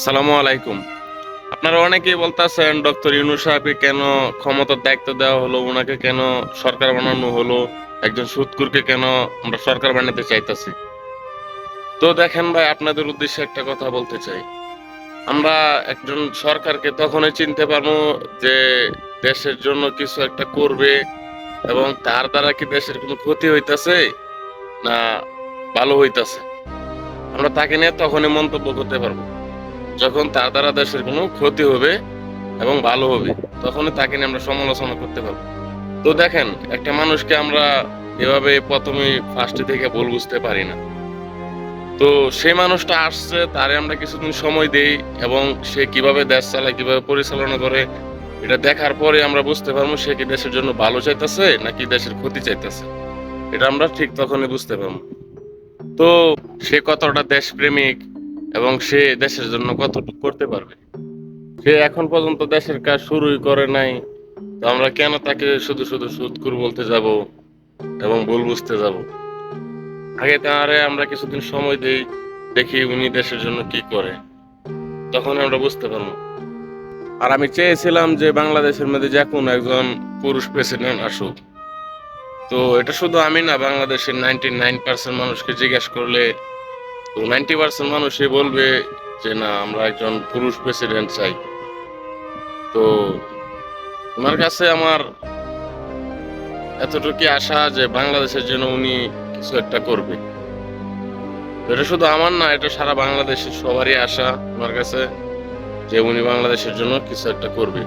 সালামু আলাইকুম। আপনারা অনেকেই বলতেছেন ডক্টর ইউনূস সাহেবকে কেন ক্ষমতার দায়িত্ব দেওয়া হলো, ওনাকে কেন সরকার বানানো হলো, একজন সুদখোরকে কেন আমরা সরকার বানাতে চাইতেছি। তো দেখেন ভাই, আপনাদের উদ্দেশ্যে একটা কথা বলতে চাই। আমরা একজন সরকারকে তখনই চিনতে পারবো যে দেশের জন্য কিছু একটা করবে এবং তার দ্বারা কি দেশের কোনো ক্ষতি হইতাছে না ভালো হইতাছে। আমরা তাকে নিয়ে তখনই মন্তব্য করতে পারবো যখন তার দ্বারা দেশের কোনো ক্ষতি হবে এবং ভালো হবে, তখনই তাকে নিয়ে আমরা সমালোচনা করতে পারবো। তো দেখেন, একটা মানুষকে আমরা এভাবে প্রথমে ফার্স্টে থেকে ভুল বুঝতে পারি না। তো সেই মানুষটা আসছে, তারে আমরা কিছুদিন সময় দেই এবং সে কিভাবে দেশ চালায়, কিভাবে পরিচালনা করে, এটা দেখার পরে আমরা বুঝতে পারবো সে কি দেশের জন্য ভালো চাইতেছে নাকি দেশের ক্ষতি চাইতেছে। এটা আমরা ঠিক তখনই বুঝতে পারবো। তো সে কতটা দেশপ্রেমিক এবং সে দেশের জন্য কতটুকু করতে পারবে। সে এখন পর্যন্ত দেশের কাজ শুরুই করে নাই, তো আমরা কেন তাকে শুধু শুধু সুদখোর বলতে যাব এবং ভুল বুঝতে যাব। আগে তারে আমরা কিছুদিন সময় দেই, দেখি উনি দেশের জন্য কি করে, তখন আমরা বুঝতে পারবো। আর আমি চেয়েছিলাম যে বাংলাদেশের মধ্যে যে কোনো একজন পুরুষ প্রেসিডেন্ট আসুক। তো এটা শুধু আমি না, বাংলাদেশের 99% মানুষকে জিজ্ঞেস করলে তো 90% মানুষই বলবে যে না, আমরা একজন পুরুষ প্রেসিডেন্ট চাই। তো ওনার কাছে আমার এতটুকু আশা যে বাংলাদেশের জন্য উনি কিছু একটা করবে। তো এটা শুধু আমার না, এটা সারা বাংলাদেশের সবারই আশা ওনার কাছে যে উনি বাংলাদেশের জন্য কিছু একটা করবে।